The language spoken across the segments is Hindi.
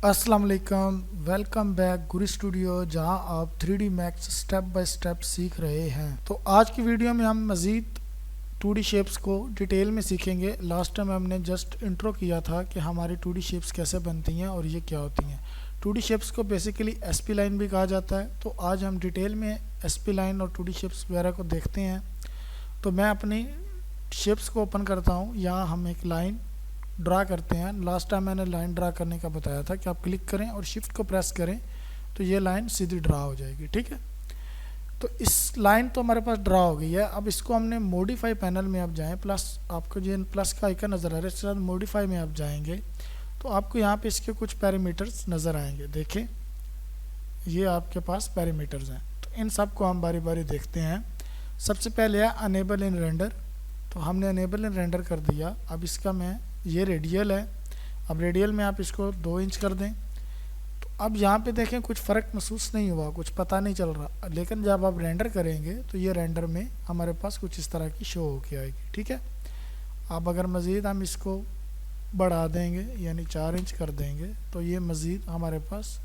अस्सलाम वालेकुम। वेलकम बैक गुरु स्टूडियो, जहां आप 3D max step by step सीख रहे हैं। तो आज की वीडियो में हम मज़ीद 2D शेप्स को डिटेल में सीखेंगे। लास्ट टाइम हमने जस्ट इंट्रो किया था कि हमारी 2D शेप्स कैसे बनती हैं और ये क्या होती हैं। 2D शेप्स को बेसिकली SP लाइन भी कहा जाता है। तो आज हम डिटेल में SP लाइन और 2D शेप्स वगैरह को देखते हैं। तो मैं अपनी शेप्स को ओपन करता हूँ। यहाँ हम एक लाइन ड्रा करते हैं। लास्ट टाइम मैंने लाइन ड्रा करने का बताया था कि आप क्लिक करें और शिफ्ट को प्रेस करें तो ये लाइन सीधी ड्रा हो जाएगी। ठीक है, तो इस लाइन तो हमारे पास ड्रा हो गई है। अब इसको हमने मॉडिफाई पैनल में आप जाएं, प्लस आपको जो प्लस का आइकन नज़र आ रहा है, इसके बाद मॉडिफाई में आप जाएंगे तो आपको यहाँ पे इसके कुछ पैरामीटर्स नज़र आएंगे। देखें, ये आपके पास पैरामीटर्स हैं। तो इन सब को हम बारी बारी देखते हैं। सबसे पहले है अनेबल इन रेंडर। तो हमने अनेबल इन रेंडर कर दिया। अब इसका मैं, ये रेडियल है, अब रेडियल में आप इसको 2 इंच कर दें। तो अब यहाँ पे देखें कुछ फ़र्क महसूस नहीं हुआ, कुछ पता नहीं चल रहा, लेकिन जब आप रेंडर करेंगे तो ये रेंडर में हमारे पास कुछ इस तरह की शो होके आएगी। ठीक है, अब अगर मज़ीद हम इसको बढ़ा देंगे यानी 4 इंच कर देंगे तो ये मज़ीद हमारे पास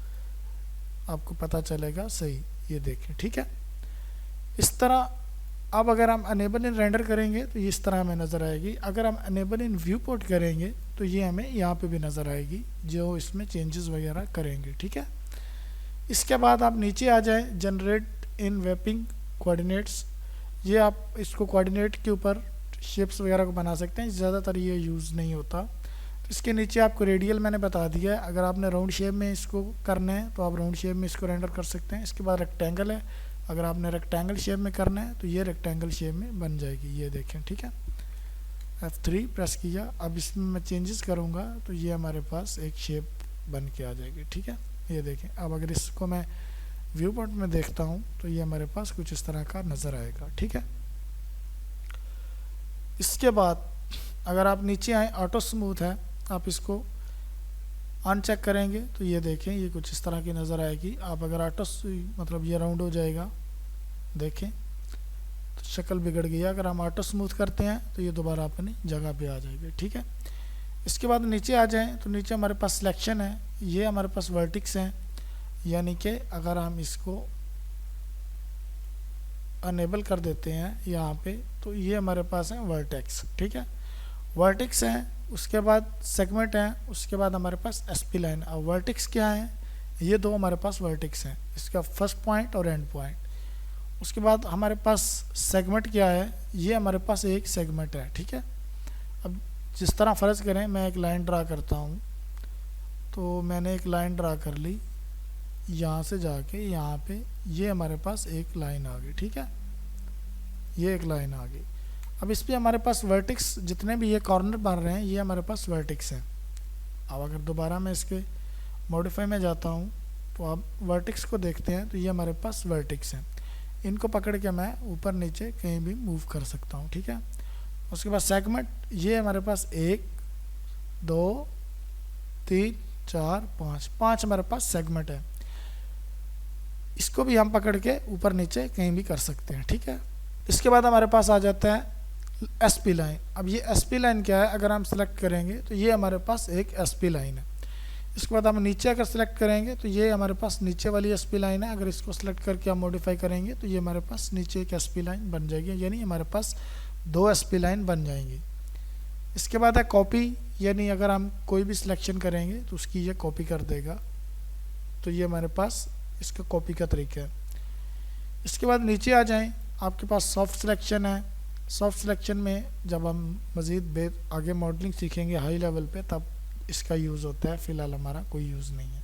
आपको पता चलेगा सही। ये देखें, ठीक है, इस तरह। अब अगर हम अनेबल इन रेंडर करेंगे तो ये इस तरह हमें नज़र आएगी। अगर हम अनेबल इन व्यू पोर्ट करेंगे तो ये हमें यहाँ पे भी नज़र आएगी, जो इसमें चेंजेस वगैरह करेंगे। ठीक है, इसके बाद आप नीचे आ जाएं, जनरेट इन वेपिंग कोऑर्डिनेट्स। ये आप इसको कोऑर्डिनेट के ऊपर शेप्स वगैरह को बना सकते हैं। ज़्यादातर ये यूज़ नहीं होता। तो इसके नीचे आपको रेडियल मैंने बता दिया है। अगर आपने राउंड शेप में इसको करना है तो आप राउंड शेप में इसको रेंडर कर सकते हैं। इसके बाद रेक्टेंगल है, अगर आपने रेक्टेंगल शेप में करना है तो ये रेक्टेंगल शेप में बन जाएगी। ये देखें, ठीक है, F3 प्रेस किया। अब इसमें मैं चेंजेस करूँगा तो ये हमारे पास एक शेप बन के आ जाएगी। ठीक है, ये देखें। अब अगर इसको मैं व्यू पोर्ट में देखता हूँ तो ये हमारे पास कुछ इस तरह का नज़र आएगा। ठीक है, इसके बाद अगर आप नीचे आए, ऑटो स्मूथ है, आप इसको अनचेक करेंगे तो ये देखें, ये कुछ इस तरह की नज़र आएगी। आप अगर ऑटो मतलब ये राउंड हो जाएगा, देखें तो शक्ल बिगड़ गई है। अगर हम ऑटो स्मूथ करते हैं तो ये दोबारा अपनी जगह पे आ जाएगी। ठीक है, इसके बाद नीचे आ जाएं तो नीचे हमारे पास सिलेक्शन है, ये हमारे पास वर्टिक्स हैं। यानी कि अगर हम इसको अनेबल कर देते हैं यहाँ पे तो ये हमारे पास है वर्टेक्स। ठीक है, वर्टेक्स हैं, उसके बाद सेगमेंट है, उसके बाद हमारे पास SP लाइन। अब वर्टेक्स क्या है, ये दो हमारे पास वर्टेक्स हैं, इसका फर्स्ट पॉइंट और एंड पॉइंट। उसके बाद हमारे पास सेगमेंट क्या है, ये हमारे पास एक सेगमेंट है। ठीक है, अब जिस तरह फ़र्ज़ करें मैं एक लाइन ड्रा करता हूँ, तो मैंने एक लाइन ड्रा कर ली, यहाँ से जाके यहाँ पे ये हमारे पास एक लाइन आ गई। ठीक है, ये एक लाइन आ गई। अब इस पर हमारे पास वर्टिक्स जितने भी ये कॉर्नर बन रहे हैं ये हमारे पास वर्टिक्स हैं। अब अगर दोबारा मैं इसके मॉडिफाई में जाता हूँ तो आप वर्टिक्स को देखते हैं तो ये हमारे पास वर्टिक्स हैं। इनको पकड़ के मैं ऊपर नीचे कहीं भी मूव कर सकता हूँ। ठीक है, उसके बाद सेगमेंट, ये हमारे पास 1 2 3 4 5 हमारे पास सेगमेंट है। इसको भी हम पकड़ के ऊपर नीचे कहीं भी कर सकते हैं। ठीक है, इसके बाद हमारे पास आ जाता है SP लाइन। अब ये SP लाइन क्या है, अगर हम सेलेक्ट करेंगे तो ये हमारे पास एक SP लाइन है। इसके बाद हम नीचे अगर सेलेक्ट करेंगे तो ये हमारे पास नीचे वाली SP लाइन है। अगर इसको सेलेक्ट करके हम मॉडिफाई करेंगे तो ये हमारे पास नीचे एक SP लाइन बन जाएगी, यानी हमारे पास 2 SP लाइन बन जाएंगी। इसके बाद है कॉपी, यानी अगर हम कोई भी सिलेक्शन करेंगे तो उसकी ये कॉपी कर देगा। तो ये हमारे पास इसका कॉपी का तरीका है। इसके बाद नीचे आ जाएँ, आपके पास सॉफ्ट सिलेक्शन है। सॉफ्ट सिलेक्शन में जब हम मज़ीद आगे मॉडलिंग सीखेंगे हाई लेवल पे तब इसका यूज़ होता है, फ़िलहाल हमारा कोई यूज़ नहीं है।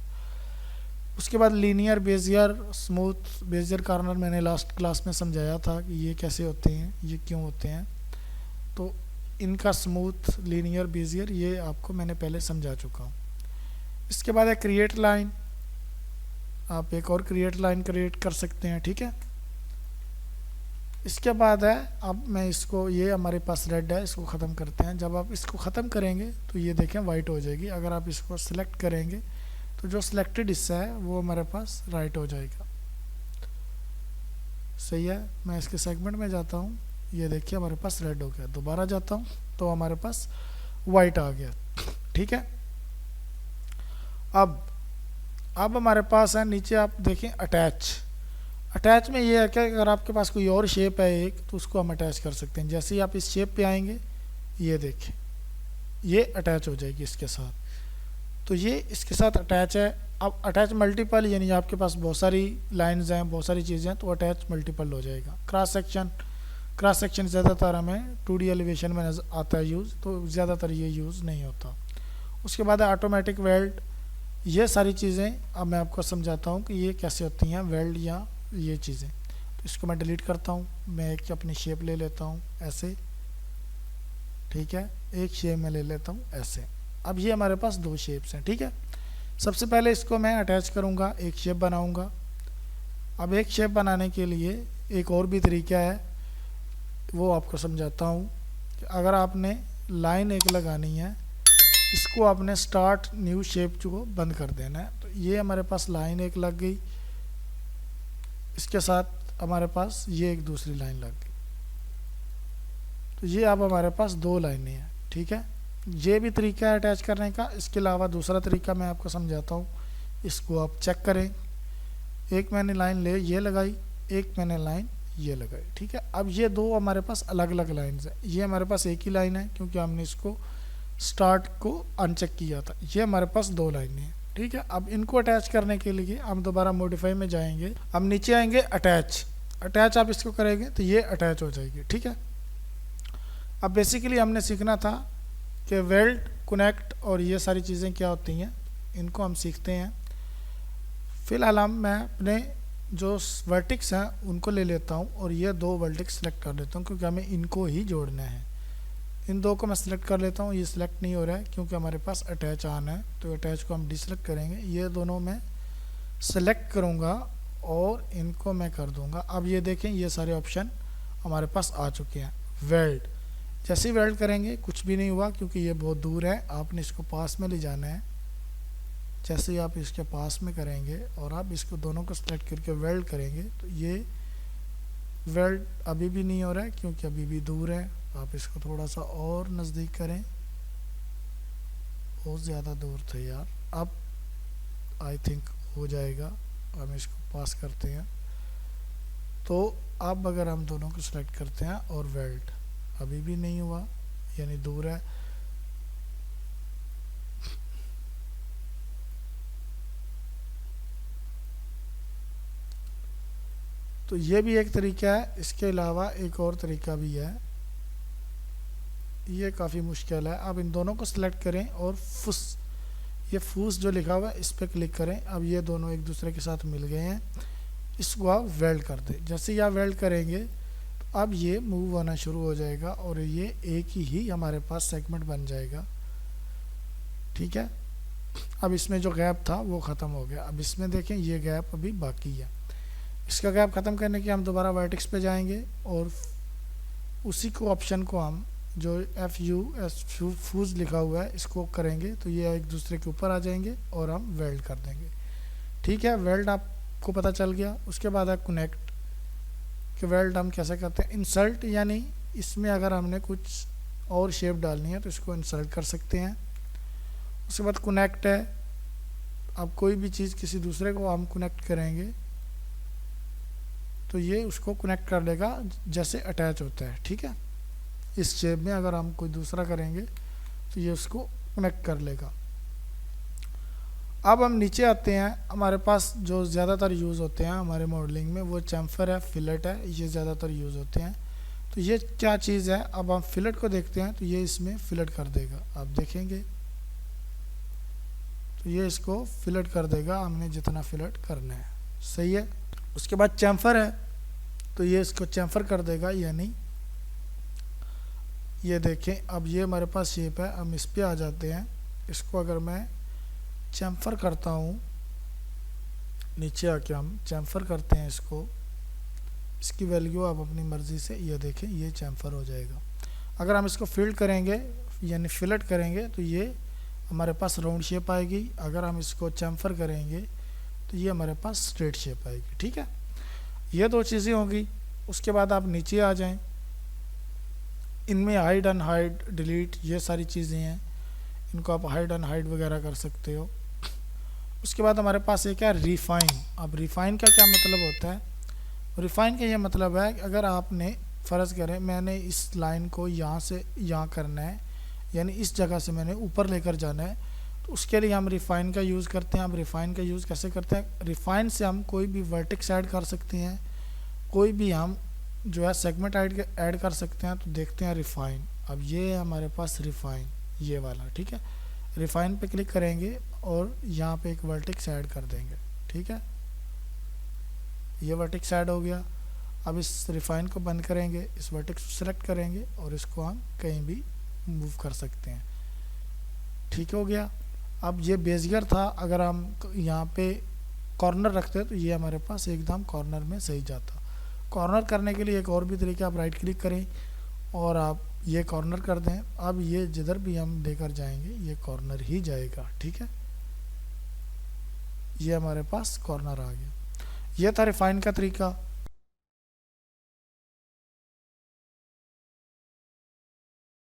उसके बाद linear, Bezier, smooth. Bezier corner मैंने लास्ट क्लास में समझाया था कि ये कैसे होते हैं, ये क्यों होते हैं। तो इनका स्मूथ, लीनियर, बेजियर ये आपको मैंने पहले समझा चुका हूँ। इसके बाद है क्रिएट लाइन, आप एक और क्रिएट लाइन क्रिएट कर सकते हैं। ठीक है, इसके बाद है, अब मैं इसको, ये हमारे पास रेड है, इसको ख़त्म करते हैं। जब आप इसको ख़त्म करेंगे तो ये देखें वाइट हो जाएगी। अगर आप इसको सिलेक्ट करेंगे तो जो सिलेक्टेड हिस्सा है वो हमारे पास राइट हो जाएगा। सही है, मैं इसके सेगमेंट में जाता हूँ, ये देखिए हमारे पास रेड हो गया। दोबारा जाता हूँ तो हमारे पास वाइट आ गया। ठीक है, अब अब हमारे पास है नीचे आप देखें अटैच। अटैच में ये है कि अगर आपके पास कोई और शेप है एक, तो उसको हम अटैच कर सकते हैं। जैसे ही आप इस शेप पे आएंगे, ये देखें ये अटैच हो जाएगी इसके साथ, तो ये इसके साथ अटैच है। अब अटैच मल्टीपल यानी आपके पास बहुत सारी लाइंस हैं, बहुत सारी चीज़ें हैं, तो अटैच मल्टीपल हो जाएगा। क्रॉस सेक्शन ज़्यादातर हमें 2D एलिवेशन में आता है यूज़, तो ज़्यादातर ये यूज़ नहीं होता। उसके बाद है ऑटोमेटिक वेल्ड। ये सारी चीज़ें अब मैं आपको समझाता हूँ कि ये कैसे होती हैं वेल्ड या ये चीज़ें। तो इसको मैं डिलीट करता हूँ, मैं एक अपनी शेप ले लेता हूँ ऐसे, ठीक है, एक शेप में ले लेता हूँ ऐसे। अब ये हमारे पास दो शेप्स हैं, ठीक है। सबसे पहले इसको मैं अटैच करूँगा, एक शेप बनाऊँगा। अब एक शेप बनाने के लिए एक और भी तरीका है, वो आपको समझाता हूँ कि अगर आपने लाइन एक लगानी है, इसको आपने स्टार्ट न्यू शेप को बंद कर देना है। तो ये हमारे पास लाइन एक लग गई, इसके साथ हमारे पास ये एक दूसरी लाइन लग गई, तो ये अब हमारे पास दो लाइनें हैं, ठीक है। ये भी तरीका है अटैच करने का। इसके अलावा दूसरा तरीका मैं आपको समझाता हूँ, इसको आप चेक करें। एक मैंने लाइन ये लगाई, एक मैंने लाइन ये लगाई, ठीक है। अब ये दो हमारे पास अलग अलग लाइन्स हैं। ये हमारे पास एक ही लाइन है क्योंकि हमने इसको स्टार्ट को अनचेक किया था। ये हमारे पास दो लाइनें हैं, ठीक है। अब इनको अटैच करने के लिए हम दोबारा मॉडिफाई में जाएंगे, हम नीचे आएंगे अटैच आप इसको करेंगे तो ये अटैच हो जाएगी, ठीक है। अब बेसिकली हमने सीखना था कि वेल्ड, कनेक्ट और ये सारी चीज़ें क्या होती हैं, इनको हम सीखते हैं। फिलहाल मैं अपने जो वर्टिक्स हैं उनको ले लेता हूँ और ये दो वर्टिक्स सेलेक्ट कर लेता हूँ क्योंकि हमें इनको ही जोड़ना है। इन दो को मैं सिलेक्ट कर लेता हूँ, ये सिलेक्ट नहीं हो रहा है क्योंकि हमारे पास अटैच ऑन है, तो अटैच को हम डिसलेक्ट करेंगे। ये दोनों मैं सेलेक्ट करूँगा और इनको मैं कर दूँगा। अब ये देखें ये सारे ऑप्शन हमारे पास आ चुके हैं। वेल्ड, जैसे ही वेल्ड करेंगे कुछ भी नहीं हुआ क्योंकि ये बहुत दूर है, आपने इसको पास में ले जाना है। जैसे ही आप इसके पास में करेंगे और आप इसको दोनों को सिलेक्ट करके वेल्ड करेंगे, तो ये वेल्ड अभी भी नहीं हो रहा है क्योंकि अभी भी दूर है। आप इसको थोड़ा सा और नज़दीक करें, बहुत ज़्यादा दूर थे यार। अब आई थिंक हो जाएगा, हम इसको पास करते हैं। तो अब अगर हम दोनों को सिलेक्ट करते हैं और वेल्ड, अभी भी नहीं हुआ यानी दूर है। तो ये भी एक तरीका है। इसके अलावा एक और तरीका भी है, ये काफ़ी मुश्किल है। अब इन दोनों को सिलेक्ट करें और ये फूस जो लिखा हुआ है इस पर क्लिक करें। अब ये दोनों एक दूसरे के साथ मिल गए हैं, इसको आप वेल्ड कर दें। जैसे ही आप वेल्ड करेंगे तो अब ये मूव होना शुरू हो जाएगा और ये एक ही हमारे पास सेगमेंट बन जाएगा, ठीक है। अब इसमें जो गैप था वो ख़त्म हो गया। अब इसमें देखें ये गैप अभी बाकी है। इसका गैप ख़त्म करने के हम दोबारा वर्टेक्स पे जाएंगे और उसी को ऑप्शन को हम जो फूज लिखा हुआ है इसको करेंगे, तो ये एक दूसरे के ऊपर आ जाएंगे और हम वेल्ड कर देंगे, ठीक है। वेल्ड आपको पता चल गया। उसके बाद है कनेक्ट, कि वेल्ड हम कैसे करते हैं। इंसर्ट यानी इसमें अगर हमने कुछ और शेप डालनी है तो इसको इंसर्ट कर सकते हैं। उसके बाद कनेक्ट है, अब कोई भी चीज़ किसी दूसरे को हम कनेक्ट करेंगे तो ये उसको कनेक्ट कर लेगा जैसे अटैच होता है, ठीक है। इस शेप में अगर हम कोई दूसरा करेंगे तो ये उसको कनेक्ट कर लेगा। अब हम नीचे आते हैं, हमारे पास जो ज़्यादातर यूज़ होते हैं हमारे मॉडलिंग में वो चैम्फर है, फिलेट है, ये ज़्यादातर यूज़ होते हैं। तो ये क्या चीज़ है, अब हम फिलेट को देखते हैं तो ये इसमें फिलेट कर देगा। आप देखेंगे तो ये इसको फिलेट कर देगा, हमने जितना फिलेट करना है, सही है। उसके बाद चैम्फर है तो ये इसको चैम्फर कर देगा, यानी ये देखें अब ये हमारे पास शेप है। हम इस पे आ जाते हैं, इसको अगर मैं चैम्फर करता हूँ, नीचे आके हम चैम्फर करते हैं इसको, इसकी वैल्यू आप अपनी मर्ज़ी से, ये देखें ये चैम्फर हो जाएगा। अगर हम इसको फिल्ड करेंगे यानी फिलेट करेंगे तो ये हमारे पास राउंड शेप आएगी। अगर हम इसको चैम्फर करेंगे तो ये हमारे पास स्ट्रेट शेप आएगी, ठीक है। ये दो चीज़ें होंगी। उसके बाद आप नीचे आ जाएं, इनमें हाइड एंड हाइड, डिलीट, ये सारी चीज़ें हैं, इनको आप हाइड एंड हाइड वगैरह कर सकते हो। उसके बाद हमारे पास एक है रिफाइन। अब रिफाइन का क्या मतलब होता है? रिफाइन का ये मतलब है कि अगर आपने फ़र्ज़ करें मैंने इस लाइन को यहाँ से यहाँ करना है, यानी इस जगह से मैंने ऊपर लेकर जाना है, तो उसके लिए हम रिफाइन का यूज़ करते हैं। हम रिफाइन का यूज़ कैसे करते हैं? रिफाइन से हम कोई भी वर्टेक्स ऐड कर सकते हैं, कोई भी हम जो है सेगमेंट ऐड कर सकते हैं। तो देखते हैं रिफाइन। अब ये है हमारे पास रिफाइन, ये वाला, ठीक है। रिफाइन पे क्लिक करेंगे और यहाँ पे एक वर्टेक्स ऐड कर देंगे, ठीक है। ये वर्टेक्स ऐड हो गया। अब इस रिफाइन को बंद करेंगे, इस वर्टेक्स को सिलेक्ट करेंगे और इसको हम कहीं भी मूव कर सकते हैं, ठीक हो गया। अब ये बेजियर था, अगर हम यहाँ पे कॉर्नर रखते तो ये हमारे पास एकदम कॉर्नर में सही जाता। कॉर्नर करने के लिए एक और भी तरीका, आप राइट क्लिक करें और आप ये कॉर्नर कर दें। अब ये जिधर भी हम लेकर जाएंगे ये कॉर्नर ही जाएगा, ठीक है। ये हमारे पास कॉर्नर आ गया। ये था रिफाइन का तरीका।